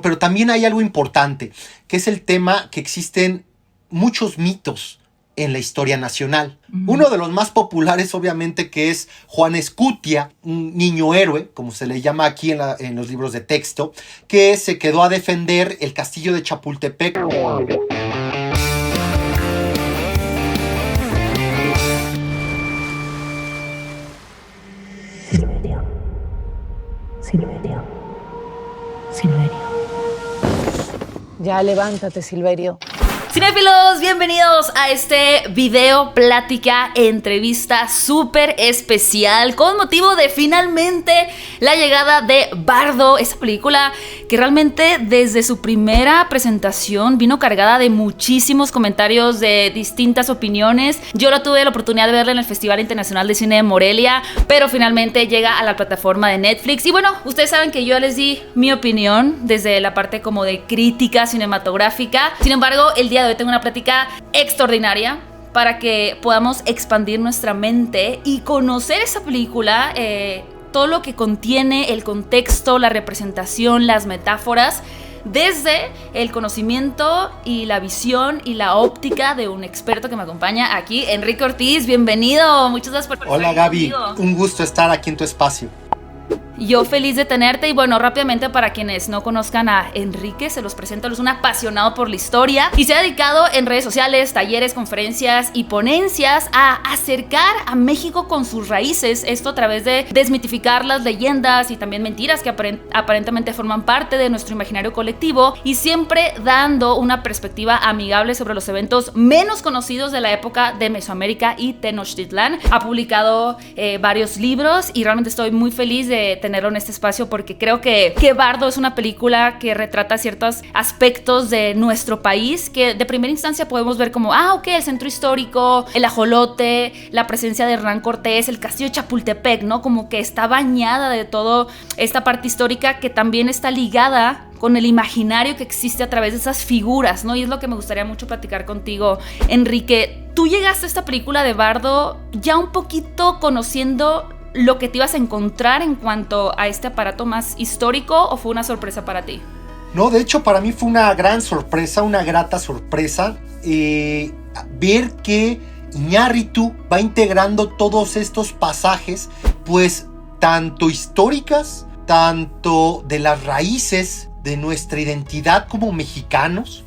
pero también hay algo importante, que es el tema que existen muchos mitos en la historia nacional. Uno de los más populares, obviamente, que es Juan Escutia, un niño héroe, como se le llama aquí en los libros de texto, que se quedó a defender el castillo de Chapultepec. Silverio. Ya levántate, Silverio. Cinéfilos, bienvenidos a este video, plática, entrevista súper especial con motivo de finalmente la llegada de Bardo, esta película que realmente desde su primera presentación vino cargada de muchísimos comentarios, de distintas opiniones. Yo la tuve la oportunidad de verla en el Festival Internacional de Cine de Morelia, pero finalmente llega a la plataforma de Netflix. Y bueno, ustedes saben que yo les di mi opinión desde la parte como de crítica cinematográfica. Sin embargo, el día de hoy tengo una plática extraordinaria para que podamos expandir nuestra mente y conocer esa película, todo lo que contiene, el contexto, la representación, las metáforas, desde el conocimiento y la visión y la óptica de un experto que me acompaña aquí, Enrique Ortiz. Bienvenido, muchas gracias por Hola Gaby, un gusto estar aquí en tu espacio. Yo feliz de tenerte. Y bueno, rápidamente para quienes no conozcan a Enrique, se los presento. Él es un apasionado por la historia y se ha dedicado en redes sociales, talleres, conferencias y ponencias a acercar a México con sus raíces. Esto a través de desmitificar las leyendas y también mentiras que aparentemente forman parte de nuestro imaginario colectivo, y siempre dando una perspectiva amigable sobre los eventos menos conocidos de la época de Mesoamérica y Tenochtitlán. Ha publicado varios libros y realmente estoy muy feliz de tenerlo en este espacio, porque creo que Bardo es una película que retrata ciertos aspectos de nuestro país que de primera instancia podemos ver como, ok, el centro histórico, el ajolote, la presencia de Hernán Cortés, el castillo de Chapultepec, ¿no? Como que está bañada de todo esta parte histórica que también está ligada con el imaginario que existe a través de esas figuras, ¿no? Y es lo que me gustaría mucho platicar contigo, Enrique. Tú llegaste a esta película de Bardo ya un poquito conociendo lo que te ibas a encontrar en cuanto a este aparato más histórico, ¿o fue una sorpresa para ti? No, de hecho para mí fue una gran sorpresa, una grata sorpresa, ver que Iñárritu va integrando todos estos pasajes, pues tanto históricas, tanto de las raíces de nuestra identidad como mexicanos,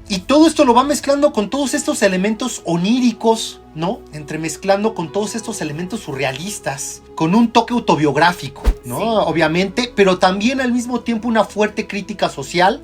y todo esto lo va mezclando con todos estos elementos oníricos, ¿no? Entremezclando con todos estos elementos surrealistas, con un toque autobiográfico, ¿no? Sí. Obviamente, pero también al mismo tiempo una fuerte crítica social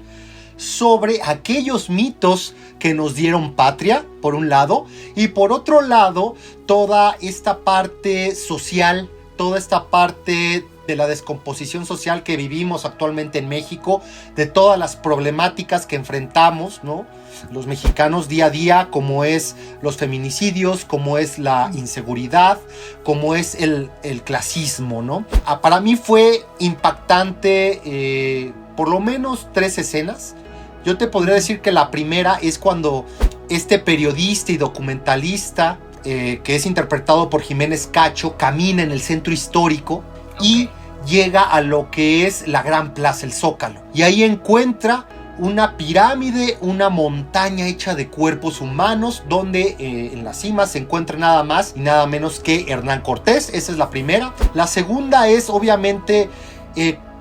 sobre aquellos mitos que nos dieron patria, por un lado, y por otro lado, toda esta parte social, toda esta parte de la descomposición social que vivimos actualmente en México, de todas las problemáticas que enfrentamos, ¿no? Los mexicanos día a día, como es los feminicidios, como es la inseguridad, como es el clasismo, ¿no? Para mí fue impactante, por lo menos 3 escenas. Yo te podría decir que la primera es cuando este periodista y documentalista, que es interpretado por Jiménez Cacho, camina en el centro histórico y llega a lo que es la Gran Plaza, el Zócalo. Y ahí encuentra una pirámide, una montaña hecha de cuerpos humanos, donde en la cima se encuentra nada más y nada menos que Hernán Cortés. Esa es la primera. La segunda es obviamente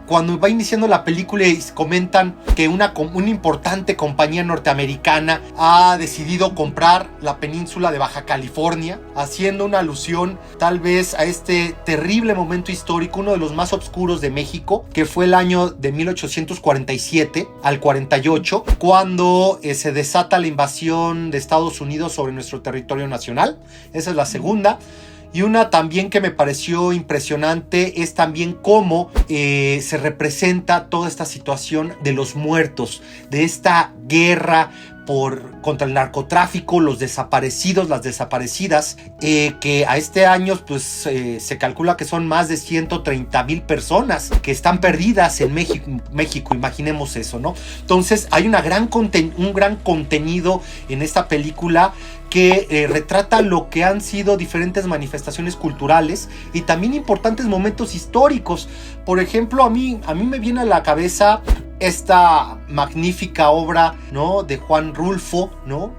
cuando va iniciando la película y comentan que una importante compañía norteamericana ha decidido comprar la península de Baja California, haciendo una alusión tal vez a este terrible momento histórico, uno de los más oscuros de México, que fue el año de 1847 al 48, cuando se desata la invasión de Estados Unidos sobre nuestro territorio nacional. Esa es la segunda. Y una también que me pareció impresionante es también cómo se representa toda esta situación de los muertos, de esta guerra contra el narcotráfico, los desaparecidos, las desaparecidas, que a este año pues, se calcula que son más de 130,000 personas que están perdidas en México, imaginemos eso, ¿no? Entonces hay un gran contenido en esta película que retrata lo que han sido diferentes manifestaciones culturales y también importantes momentos históricos. Por ejemplo, a mí me viene a la cabeza esta magnífica obra, ¿no?, de Juan Rulfo, ¿no?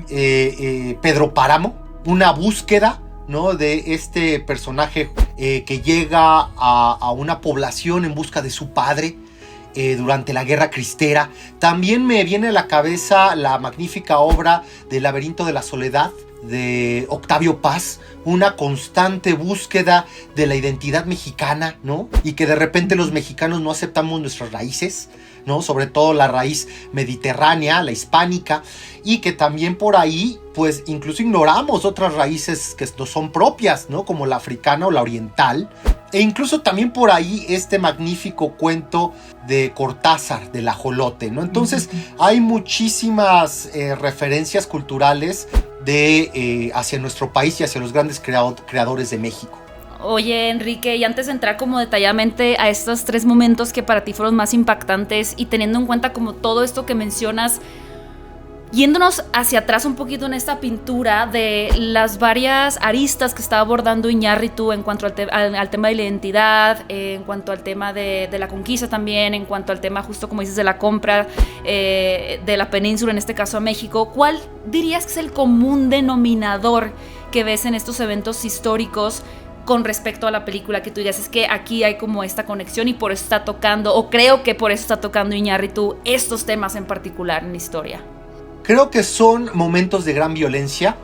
Pedro Páramo, una búsqueda, ¿no?, de este personaje que llega a una población en busca de su padre durante la Guerra Cristera. También me viene a la cabeza la magnífica obra del Laberinto de la Soledad de Octavio Paz, una constante búsqueda de la identidad mexicana, ¿no? Y que de repente los mexicanos no aceptamos nuestras raíces, ¿no? Sobre todo la raíz mediterránea, la hispánica, y que también por ahí, pues incluso ignoramos otras raíces que no son propias, ¿no? Como la africana o la oriental. E incluso también por ahí este magnífico cuento de Cortázar, del ajolote, ¿no? Entonces hay muchísimas referencias culturales hacia nuestro país y hacia los grandes creadores de México. Oye, Enrique, y antes de entrar como detalladamente a estos 3 momentos que para ti fueron más impactantes y teniendo en cuenta como todo esto que mencionas, yéndonos hacia atrás un poquito en esta pintura de las varias aristas que está abordando Iñárritu en cuanto al tema de la identidad, en cuanto al tema de la conquista también, en cuanto al tema justo como dices de la compra de la península, en este caso a México, ¿cuál dirías que es el común denominador que ves en estos eventos históricos con respecto a la película, que tú digas es que aquí hay como esta conexión y por eso está tocando, o creo que por eso está tocando Iñárritu estos temas en particular en la historia? Creo que son momentos de gran violencia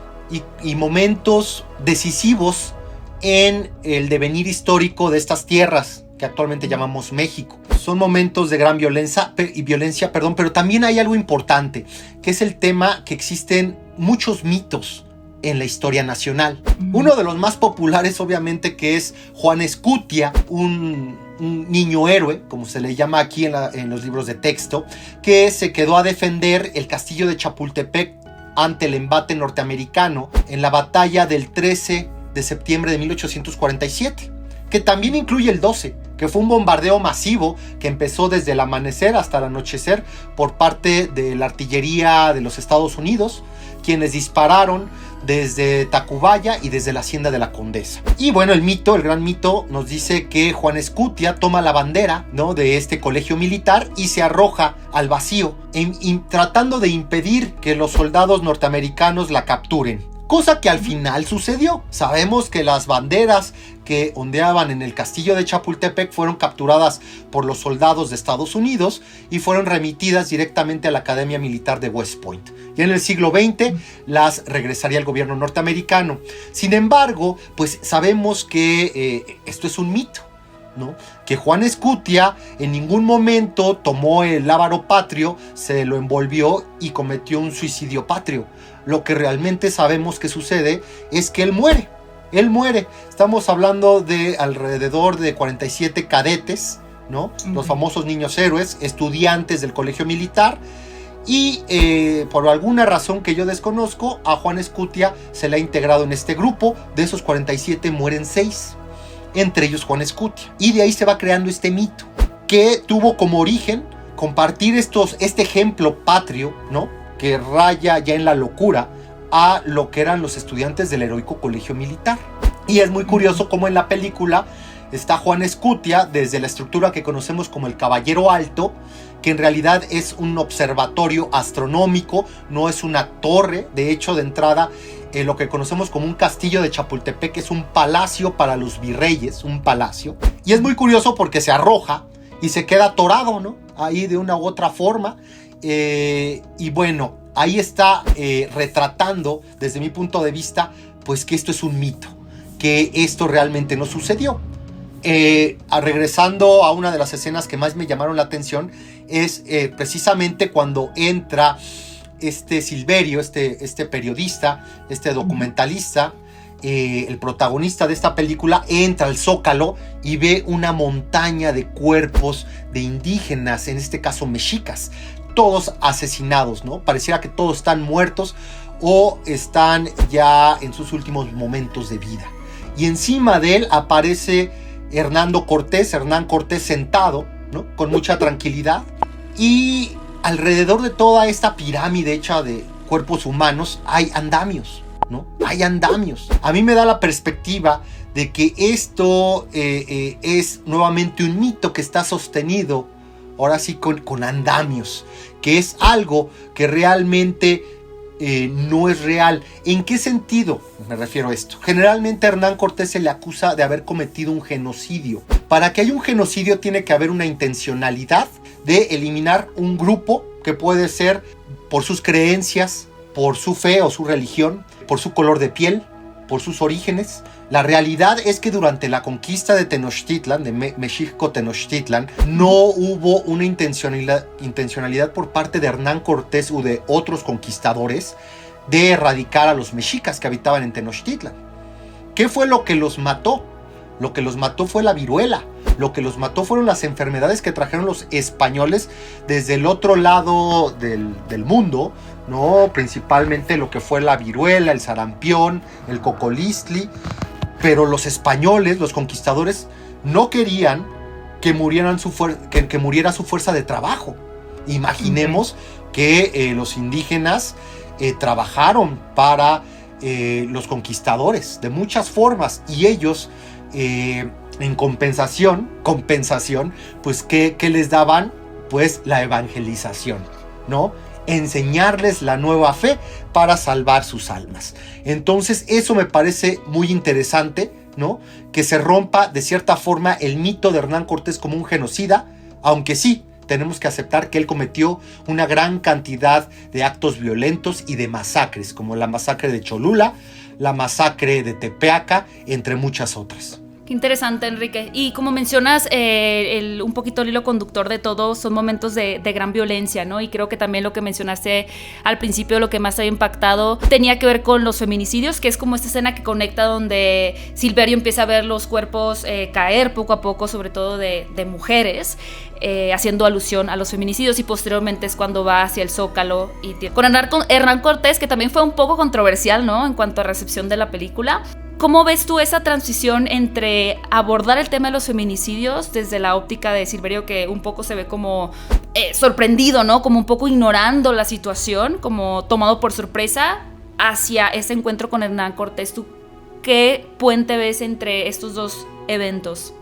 y momentos decisivos en el devenir histórico de estas tierras que actualmente llamamos México. Son momentos de gran violencia, pero también hay algo importante, que es el tema que existen muchos mitos en la historia nacional. Uno de los más populares, obviamente, que es Juan Escutia, un niño héroe, como se le llama aquí en los libros de texto, que se quedó a defender el castillo de Chapultepec ante el embate norteamericano en la batalla del 13 de septiembre de 1847, que también incluye el 12, que fue un bombardeo masivo que empezó desde el amanecer hasta el anochecer por parte de la artillería de los Estados Unidos, quienes dispararon desde Tacubaya y desde la hacienda de la Condesa. Y bueno, el gran mito nos dice que Juan Escutia toma la bandera, ¿no?, de este colegio militar y se arroja al vacío, tratando de impedir que los soldados norteamericanos la capturen. Cosa que al final sucedió. Sabemos que las banderas que ondeaban en el castillo de Chapultepec fueron capturadas por los soldados de Estados Unidos y fueron remitidas directamente a la Academia Militar de West Point. Y en el siglo XX las regresaría el gobierno norteamericano. Sin embargo, pues sabemos que esto es un mito, ¿no? Que Juan Escutia en ningún momento tomó el lábaro patrio, se lo envolvió y cometió un suicidio patrio. Lo que realmente sabemos que sucede es que él muere. Estamos hablando de alrededor de 47 cadetes, ¿no? Los famosos niños héroes, estudiantes del colegio militar. Y por alguna razón que yo desconozco, a Juan Escutia se le ha integrado en este grupo. De esos 47 mueren 6, entre ellos Juan Escutia. Y de ahí se va creando este mito, que tuvo como origen compartir este ejemplo patrio, ¿no?, que raya ya en la locura a lo que eran los estudiantes del heroico colegio militar. Y es muy curioso cómo en la película está Juan Escutia desde la estructura que conocemos como el Caballero Alto, que en realidad es un observatorio astronómico, no es una torre. De hecho, de entrada, lo que conocemos como un castillo de Chapultepec es un palacio para los virreyes, un palacio. Y es muy curioso porque se arroja y se queda atorado, ¿no?, ahí de una u otra forma. Y bueno, ahí está retratando desde mi punto de vista pues que esto es un mito, que esto realmente no sucedió. Regresando a una de las escenas que más me llamaron la atención es precisamente cuando entra Silverio, este periodista, este documentalista, el protagonista de esta película, entra al Zócalo y ve una montaña de cuerpos de indígenas, en este caso mexicas, todos asesinados, ¿no? Pareciera que todos están muertos o están ya en sus últimos momentos de vida. Y encima de él aparece Hernán Cortés sentado, ¿no?, con mucha tranquilidad. Y alrededor de toda esta pirámide hecha de cuerpos humanos hay andamios, ¿no? Hay andamios. A mí me da la perspectiva de que esto es nuevamente un mito que está sostenido ahora sí con andamios, que es algo que realmente no es real. ¿En qué sentido me refiero a esto? Generalmente a Hernán Cortés se le acusa de haber cometido un genocidio. Para que haya un genocidio tiene que haber una intencionalidad de eliminar un grupo que puede ser por sus creencias, por su fe o su religión, por su color de piel, por sus orígenes. La realidad es que durante la conquista de Tenochtitlan, de Mexico Tenochtitlan, no hubo una intencionalidad por parte de Hernán Cortés u de otros conquistadores de erradicar a los mexicas que habitaban en Tenochtitlan. ¿Qué fue lo que los mató? Lo que los mató fue la viruela. Lo que los mató fueron las enfermedades que trajeron los españoles desde el otro lado del mundo, ¿no? Principalmente lo que fue la viruela, el sarampión, el cocolistli. Pero los españoles, los conquistadores, no querían que muriera su fuerza de trabajo. Imaginemos que los indígenas trabajaron para los conquistadores de muchas formas, y ellos en compensación, pues ¿qué les daban? Pues la evangelización, ¿no? Enseñarles la nueva fe para salvar sus almas. Entonces eso me parece muy interesante, ¿no? Que se rompa de cierta forma el mito de Hernán Cortés como un genocida, aunque sí tenemos que aceptar que él cometió una gran cantidad de actos violentos y de masacres, como la masacre de Cholula, la masacre de Tepeaca, entre muchas otras. Qué interesante, Enrique. Y como mencionas, un poquito el hilo conductor de todo son momentos de gran violencia, ¿no? Y creo que también lo que mencionaste al principio, lo que más ha impactado, tenía que ver con los feminicidios, que es como esta escena que conecta donde Silverio empieza a ver los cuerpos caer poco a poco, sobre todo de mujeres, haciendo alusión a los feminicidios, y posteriormente es cuando va hacia el Zócalo y con Hernán Cortés, que también fue un poco controversial, ¿no? En cuanto a recepción de la película. ¿Cómo ves tú esa transición entre abordar el tema de los feminicidios desde la óptica de Silverio, que un poco se ve como sorprendido, ¿no? Como un poco ignorando la situación, como tomado por sorpresa, hacia ese encuentro con Hernán Cortés? ¿Tú qué puente ves entre estos dos eventos?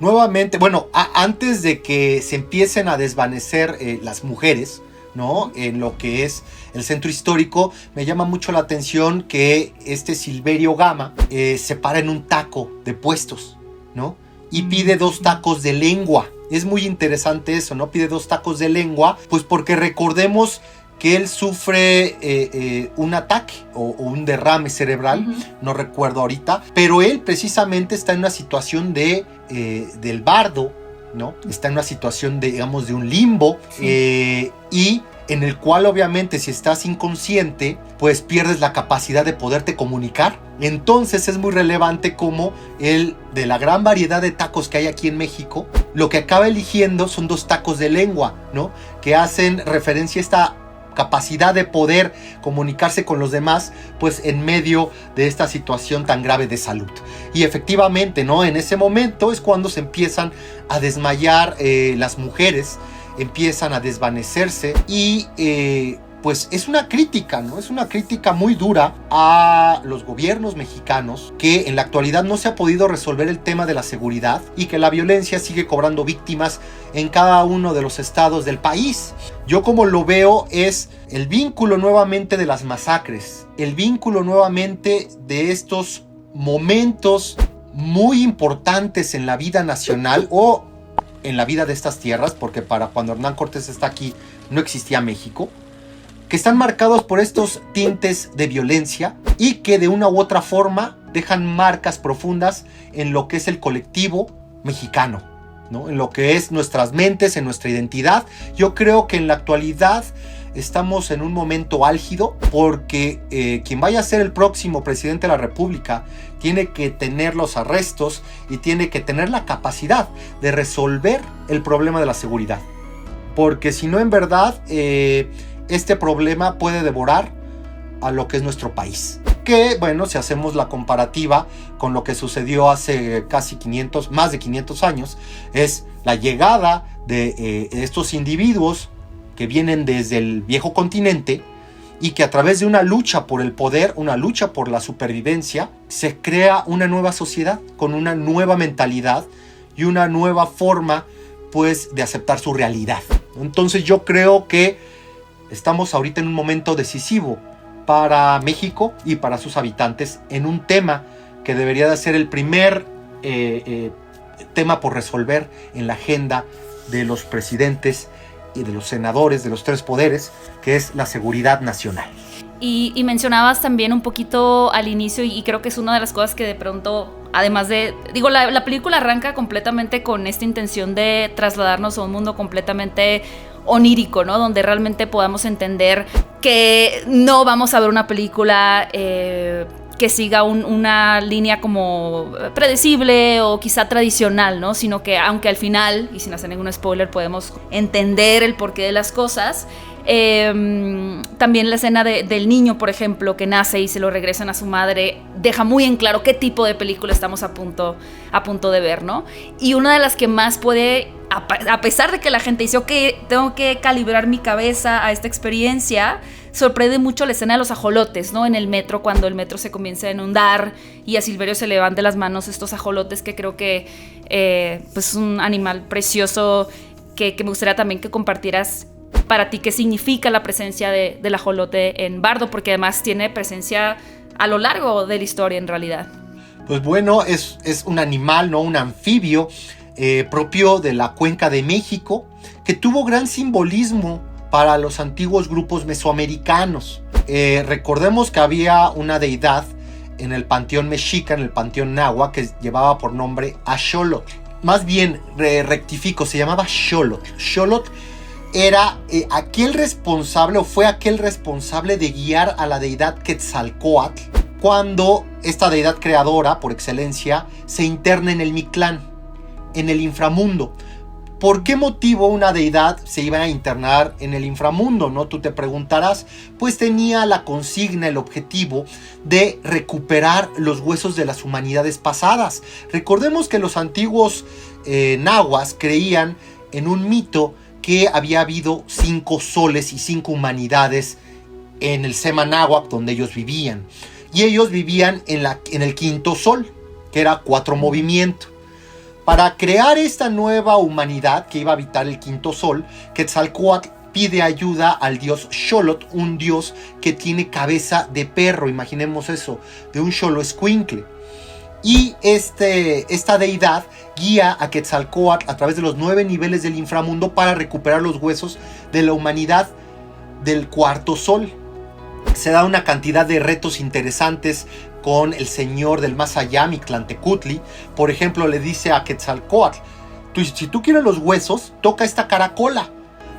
Nuevamente, bueno, antes de que se empiecen a desvanecer las mujeres, ¿no? En lo que es el centro histórico, me llama mucho la atención que este Silverio Gama se para en un taco de puestos, ¿no? Y pide 2 tacos de lengua. Es muy interesante eso, ¿no? Pide 2 tacos de lengua, pues porque recordemos que él sufre un ataque o un derrame cerebral, no recuerdo ahorita, pero él precisamente está en una situación del bardo, ¿no? Está en una situación de, digamos, de un limbo, y en el cual obviamente si estás inconsciente, pues pierdes la capacidad de poderte comunicar. Entonces es muy relevante cómo él, de la gran variedad de tacos que hay aquí en México, lo que acaba eligiendo son 2 tacos de lengua, ¿no? Que hacen referencia a esta capacidad de poder comunicarse con los demás, pues en medio de esta situación tan grave de salud. Y efectivamente, ¿no? En ese momento es cuando se empiezan a desmayar las mujeres, empiezan a desvanecerse, y pues es una crítica, ¿no? Es una crítica muy dura a los gobiernos mexicanos, que en la actualidad no se ha podido resolver el tema de la seguridad y que la violencia sigue cobrando víctimas en cada uno de los estados del país. Yo, como lo veo, es el vínculo nuevamente de las masacres, el vínculo nuevamente de estos momentos muy importantes en la vida nacional o en la vida de estas tierras, porque para cuando Hernán Cortés está aquí no existía México, que están marcados por estos tintes de violencia y que de una u otra forma dejan marcas profundas en lo que es el colectivo mexicano, ¿no? En lo que es nuestras mentes, en nuestra identidad. Yo creo que en la actualidad estamos en un momento álgido, porque quien vaya a ser el próximo presidente de la República tiene que tener los arrestos y tiene que tener la capacidad de resolver el problema de la seguridad, porque si no, en verdad este problema puede devorar a lo que es nuestro país. Que, bueno, si hacemos la comparativa con lo que sucedió hace más de 500 años, es la llegada de estos individuos que vienen desde el viejo continente y que a través de una lucha por el poder, una lucha por la supervivencia, se crea una nueva sociedad con una nueva mentalidad y una nueva forma pues de aceptar su realidad. Entonces yo creo que estamos ahorita en un momento decisivo para México y para sus habitantes en un tema que debería de ser el primer tema por resolver en la agenda de los presidentes y de los senadores de los tres poderes, que es la seguridad nacional. Y mencionabas también un poquito al inicio, y creo que es una de las cosas que de pronto, además de, digo, la película arranca completamente con esta intención de trasladarnos a un mundo completamente onírico, ¿no? Donde realmente podamos entender que no vamos a ver una película que siga una línea como predecible o quizá tradicional, ¿no? Sino que aunque al final, y sin hacer ningún spoiler, podemos entender el porqué de las cosas. También la escena del niño, por ejemplo, que nace y se lo regresan a su madre, deja muy en claro qué tipo de película estamos a punto de ver, ¿no? Y una de las que más puede, a pesar de que la gente dice, ok, tengo que calibrar mi cabeza a esta experiencia, sorprende mucho la escena de los ajolotes, ¿no? En el metro, cuando el metro se comienza a inundar y a Silverio se le van de las manos estos ajolotes, que creo que pues es un animal precioso que me gustaría también que compartieras para ti qué significa la presencia del ajolote en Bardo, porque además tiene presencia a lo largo de la historia en realidad. Pues bueno, es un animal, ¿no? Un anfibio propio de la Cuenca de México, que tuvo gran simbolismo para los antiguos grupos mesoamericanos. Recordemos que había una deidad en el panteón mexica, en el panteón náhuatl, que llevaba por nombre Axolotl. Más bien, rectifico, se llamaba Xolotl. Xolotl era aquel responsable, o fue aquel responsable de guiar a la deidad Quetzalcóatl cuando esta deidad creadora, por excelencia, se interna en el Mictlán, en el inframundo. ¿Por qué motivo una deidad se iba a internar en el inframundo, no? Tú te preguntarás. Pues tenía la consigna, el objetivo de recuperar los huesos de las humanidades pasadas. Recordemos que los antiguos nahuas creían en un mito que había habido 5 soles y 5 humanidades en el Sema náhuatl donde ellos vivían. Y ellos vivían en el quinto sol, que era 4 movimientos. Para crear esta nueva humanidad que iba a habitar el quinto sol, Quetzalcóatl pide ayuda al dios Xolotl, un dios que tiene cabeza de perro, imaginemos eso, de un xoloescuincle. Y esta deidad guía a Quetzalcóatl a través de los 9 niveles del inframundo para recuperar los huesos de la humanidad del cuarto sol. Se da una cantidad de retos interesantes con el señor del más allá, Mictlantecutli. Por ejemplo, le dice a Quetzalcóatl, si tú quieres los huesos, toca esta caracola.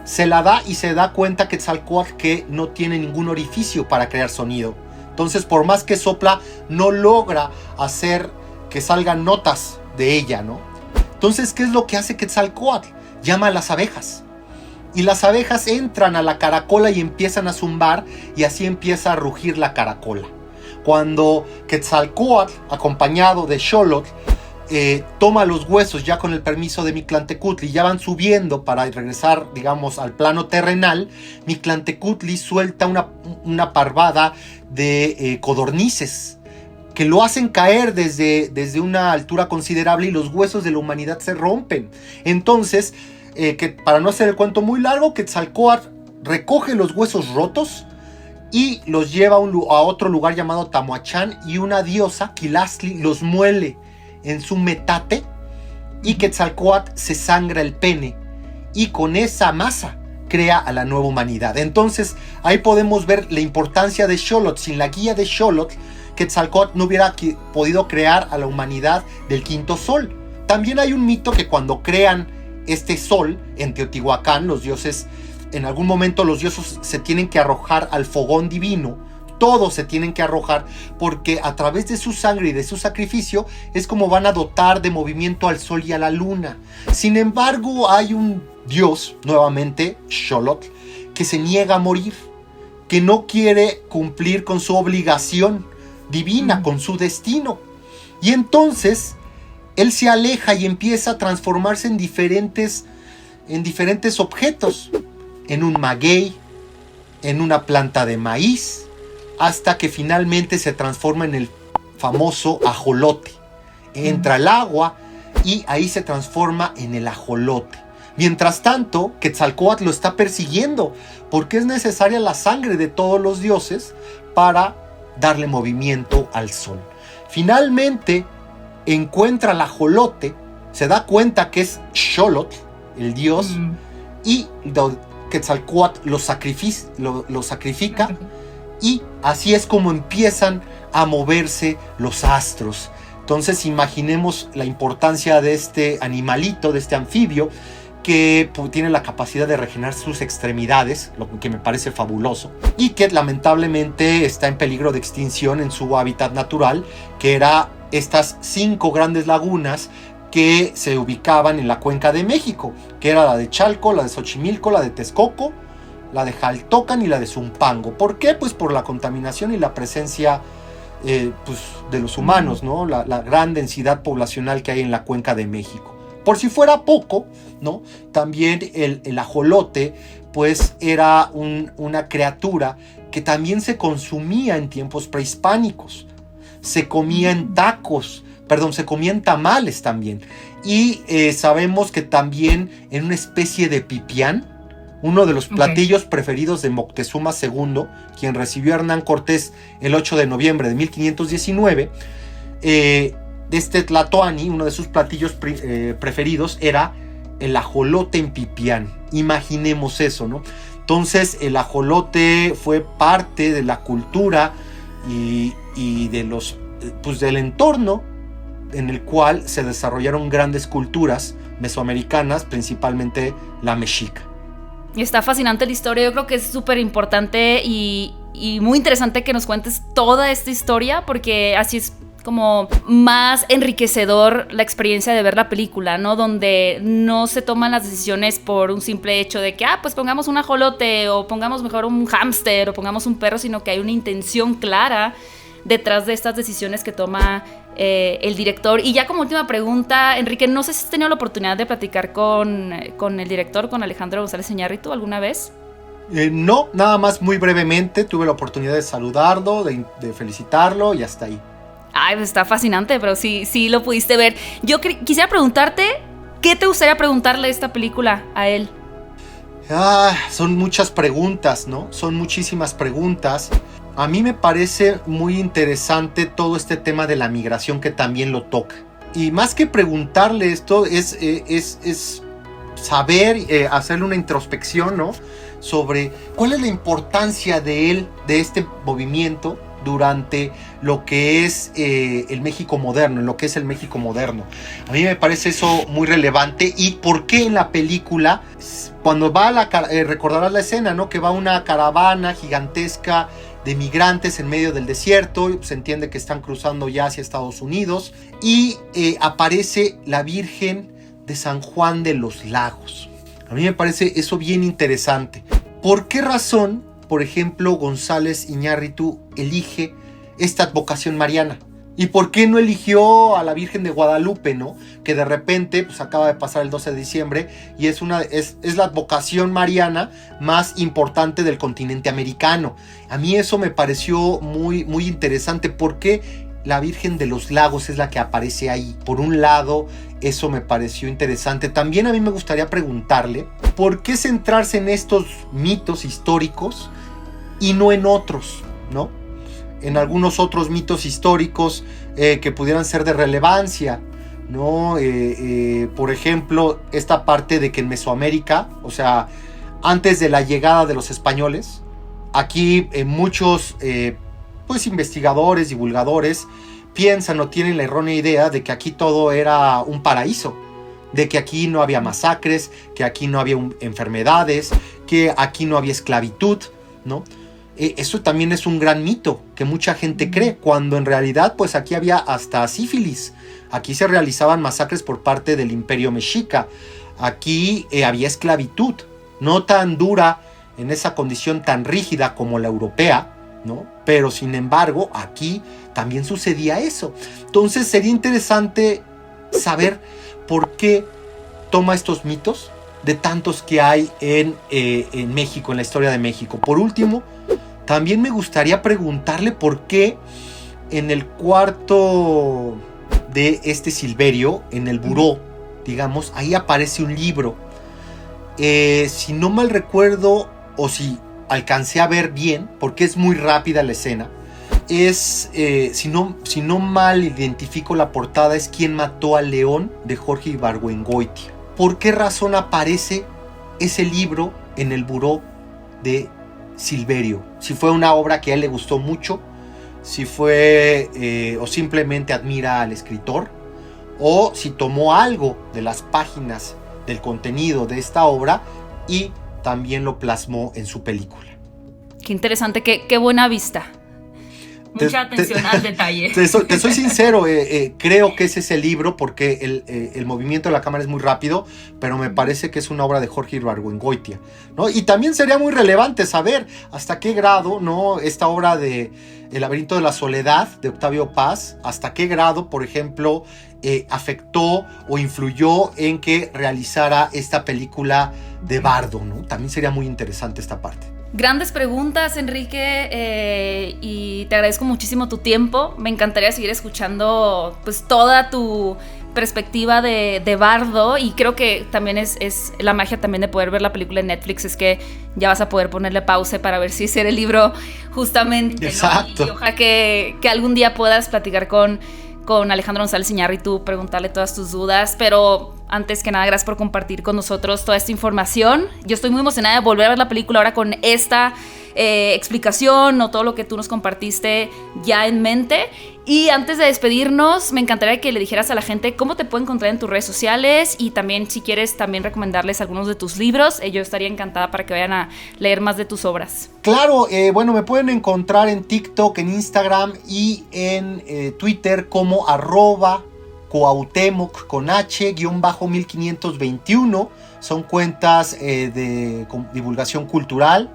Se la da y se da cuenta Quetzalcóatl que no tiene ningún orificio para crear sonido. Entonces, por más que sopla, no logra hacer que salgan notas de ella, ¿no? Entonces, ¿qué es lo que hace Quetzalcóatl? Llama a las abejas. Y las abejas entran a la caracola y empiezan a zumbar, y así empieza a rugir la caracola. Cuando Quetzalcóatl, acompañado de Xolotl, toma los huesos ya con el permiso de Mictlantecutli, ya van subiendo para regresar, digamos, al plano terrenal, Mictlantecutli suelta una parvada de codornices que lo hacen caer desde una altura considerable, y los huesos de la humanidad se rompen. Entonces, que para no hacer el cuento muy largo, Quetzalcóatl recoge los huesos rotos y los lleva a otro lugar llamado Tamoachán, y una diosa, Quilastli, los muele en su metate, y Quetzalcóatl se sangra el pene, y con esa masa crea a la nueva humanidad. Entonces ahí podemos ver la importancia de Xolotl. Sin la guía de Xolotl, Quetzalcóatl no hubiera podido crear a la humanidad del quinto sol. También hay un mito que cuando crean este sol en Teotihuacán, los dioses, en algún momento los dioses se tienen que arrojar al fogón divino. Todos se tienen que arrojar, porque a través de su sangre y de su sacrificio es como van a dotar de movimiento al sol y a la luna. Sin embargo, hay un dios, nuevamente Xolotl, que se niega a morir, que no quiere cumplir con su obligación divina, con su destino. Y entonces él se aleja y empieza a transformarse en diferentes objetos, en un maguey, en una planta de maíz, hasta que finalmente se transforma en el famoso ajolote. Entra al agua y ahí se transforma en el ajolote. Mientras tanto, Quetzalcóatl lo está persiguiendo, porque es necesaria la sangre de todos los dioses para darle movimiento al sol. Finalmente, encuentra al ajolote, se da cuenta que es Xolotl, el dios, y Quetzalcóatl lo sacrifica, y así es como empiezan a moverse los astros. Entonces imaginemos la importancia de este animalito, de este anfibio, que tiene la capacidad de regenerar sus extremidades, lo que me parece fabuloso, y que lamentablemente está en peligro de extinción en su hábitat natural, que era estas 5 grandes lagunas que se ubicaban en la cuenca de México, que era la de Chalco, la de Xochimilco, la de Texcoco, la de Jaltocan y la de Zumpango. ¿Por qué? Pues por la contaminación y la presencia pues, de los humanos, ¿no? La gran densidad poblacional que hay en la cuenca de México. Por si fuera poco, ¿no? También el ajolote pues era una criatura que también se consumía en tiempos prehispánicos. Se comía en tacos, se comía en tamales también. Y sabemos que también en una especie de pipián, uno de los platillos preferidos de Moctezuma II, quien recibió a Hernán Cortés el 8 de noviembre de 1519, de este tlatoani, uno de sus platillos preferidos era el ajolote en pipián. Imaginemos eso, ¿no? Entonces el ajolote fue parte de la cultura y de los, pues, del entorno en el cual se desarrollaron grandes culturas mesoamericanas, principalmente la mexica. Y está fascinante la historia. Yo creo que es súper importante y muy interesante que nos cuentes toda esta historia, porque así es como más enriquecedor la experiencia de ver la película, ¿no? Donde no se toman las decisiones por un simple hecho de que, pues pongamos un ajolote, o pongamos mejor un hámster, o pongamos un perro, sino que hay una intención clara detrás de estas decisiones que toma el director. Y ya como última pregunta, Enrique, no sé si has tenido la oportunidad de platicar con el director, con Alejandro González Iñárritu, ¿alguna vez? No, nada más muy brevemente. Tuve la oportunidad de saludarlo, de felicitarlo y hasta ahí. Ay, pues está fascinante, pero sí lo pudiste ver. Yo quisiera preguntarte, ¿qué te gustaría preguntarle de esta película a él? Son muchas preguntas, ¿no? Son muchísimas preguntas. A mí me parece muy interesante todo este tema de la migración, que también lo toca. Y más que preguntarle esto, es saber, hacerle una introspección, ¿no? Sobre cuál es la importancia de él, de este movimiento, durante lo que es el México moderno, en lo que es el México moderno. A mí me parece eso muy relevante. Y por qué en la película, cuando va recordarás la escena, ¿no? Que va una caravana gigantesca de migrantes en medio del desierto, se entiende que están cruzando ya hacia Estados Unidos, y aparece la Virgen de San Juan de los Lagos. A mí me parece eso bien interesante. ¿Por qué razón, por ejemplo, González Iñárritu elige esta advocación mariana? ¿Y por qué no eligió a la Virgen de Guadalupe, ¿no? Que de repente pues, acaba de pasar el 12 de diciembre y es la advocación mariana más importante del continente americano. A mí eso me pareció muy, muy interesante. ¿Por qué la Virgen de los Lagos es la que aparece ahí? Por un lado, eso me pareció interesante. También a mí me gustaría preguntarle, ¿por qué centrarse en estos mitos históricos y no en otros, ¿no? En algunos otros mitos históricos que pudieran ser de relevancia, ¿no? Por ejemplo, esta parte de que en Mesoamérica, o sea, antes de la llegada de los españoles, aquí muchos pues investigadores, divulgadores, piensan o tienen la errónea idea de que aquí todo era un paraíso, de que aquí no había masacres, que aquí no había enfermedades, que aquí no había esclavitud, ¿no? Eso también es un gran mito que mucha gente cree, cuando en realidad pues aquí había hasta sífilis. Aquí se realizaban masacres por parte del Imperio Mexica. Aquí había esclavitud, no tan dura, en esa condición tan rígida como la europea, ¿no? Pero sin embargo aquí también sucedía eso. Entonces sería interesante saber por qué toma estos mitos de tantos que hay en México, en la historia de México. Por último, también me gustaría preguntarle por qué en el cuarto de este Silverio, en el buró, digamos, ahí aparece un libro Si no mal recuerdo, o si alcancé a ver bien, porque es muy rápida la escena, es, si no mal identifico la portada, es Quién mató al león, de Jorge Ibargüengoitia. ¿Por qué razón aparece ese libro en el buró de Silverio? Si fue una obra que a él le gustó mucho, si fue o simplemente admira al escritor, o si tomó algo de las páginas del contenido de esta obra y también lo plasmó en su película. Qué interesante, qué buena vista. Mucha atención al detalle. Te soy sincero, creo que ese es el libro porque el movimiento de la cámara es muy rápido, pero me parece que es una obra de Jorge Ibargüengoitia, ¿no? Y también sería muy relevante saber hasta qué grado, ¿no?, esta obra de El laberinto de la soledad de Octavio Paz, hasta qué grado, por ejemplo, afectó o influyó en que realizara esta película de Bardo, ¿no? También sería muy interesante esta parte. Grandes preguntas, Enrique, y te agradezco muchísimo tu tiempo. Me encantaría seguir escuchando pues toda tu perspectiva de Bardo, y creo que también es la magia también de poder ver la película en Netflix, es que ya vas a poder ponerle pause para ver si es el libro justamente, ¿no? Exacto. Y ojalá que algún día puedas platicar con Alejandro González Iñárritu, preguntarle todas tus dudas, pero antes que nada, gracias por compartir con nosotros toda esta información. Yo estoy muy emocionada de volver a ver la película ahora con esta explicación o todo lo que tú nos compartiste ya en mente. Y antes de despedirnos, me encantaría que le dijeras a la gente cómo te pueden encontrar en tus redes sociales, y también si quieres también recomendarles algunos de tus libros. Yo estaría encantada para que vayan a leer más de tus obras. Claro, bueno, me pueden encontrar en TikTok, en Instagram y en Twitter como @Cuauhtémoc con H _1521. Son cuentas de divulgación cultural,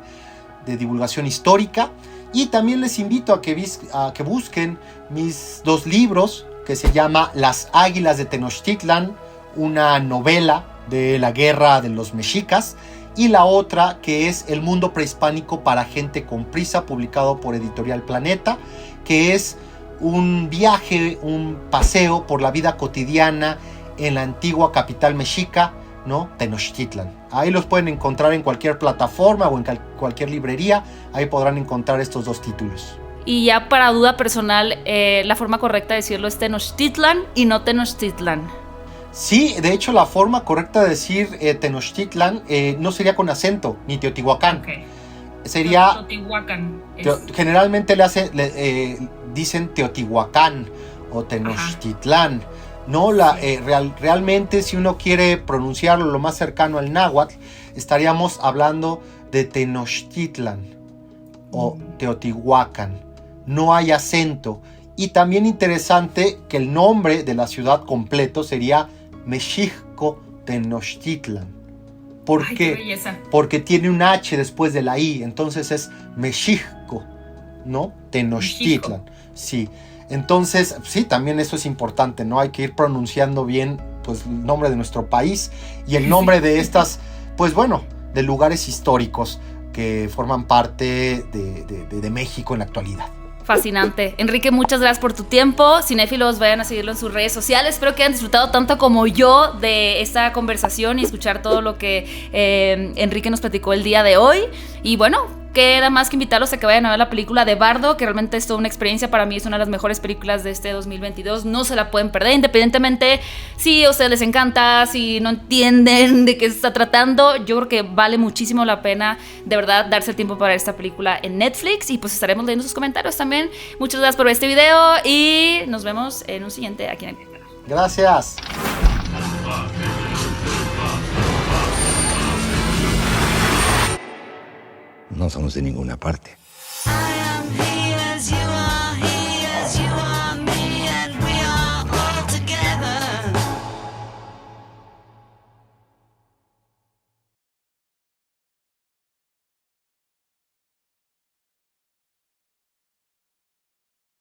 de divulgación histórica. Y también les invito a que busquen mis 2 libros, que se llama Las Águilas de Tenochtitlan, una novela de la guerra de los mexicas, y la otra que es El mundo prehispánico para gente con prisa, publicado por Editorial Planeta, que es un viaje, un paseo por la vida cotidiana en la antigua capital mexica, ¿no?, Tenochtitlan. Ahí los pueden encontrar en cualquier plataforma o en cualquier librería. Ahí podrán encontrar estos 2 títulos. Y ya para duda personal, la forma correcta de decirlo es Tenochtitlan y no Tenochtitlan. Sí, de hecho la forma correcta de decir Tenochtitlan no sería con acento, ni Teotihuacán. Okay. Sería Teotihuacán. Generalmente dicen Teotihuacán o Tenochtitlán. No, realmente, si uno quiere pronunciarlo lo más cercano al náhuatl, estaríamos hablando de Tenochtitlan o Teotihuacán. No hay acento. Y también interesante que el nombre de la ciudad completo sería Mexixco Tenochtitlan. ¿Por qué? Qué belleza. Porque tiene un H después de la I, entonces es Mexixco, ¿no? Tenochtitlan. Sí. Entonces, sí, también eso es importante, ¿no? Hay que ir pronunciando bien, pues, el nombre de nuestro país y el nombre de estas, pues bueno, de lugares históricos que forman parte de México en la actualidad. Fascinante. Enrique, muchas gracias por tu tiempo. Cinéfilos, vayan a seguirlo en sus redes sociales. Espero que hayan disfrutado tanto como yo de esta conversación y escuchar todo lo que Enrique nos platicó el día de hoy. Y bueno, queda más que invitarlos a que vayan a ver la película de Bardo, que realmente es toda una experiencia. Para mí es una de las mejores películas de este 2022. No se la pueden perder, independientemente si a ustedes les encanta, si no entienden de qué se está tratando. Yo creo que vale muchísimo la pena, de verdad, darse el tiempo para ver esta película en Netflix. Y pues estaremos leyendo sus comentarios también. Muchas gracias por ver este video y nos vemos en un siguiente aquí en el canal. Gracias. No somos de ninguna parte.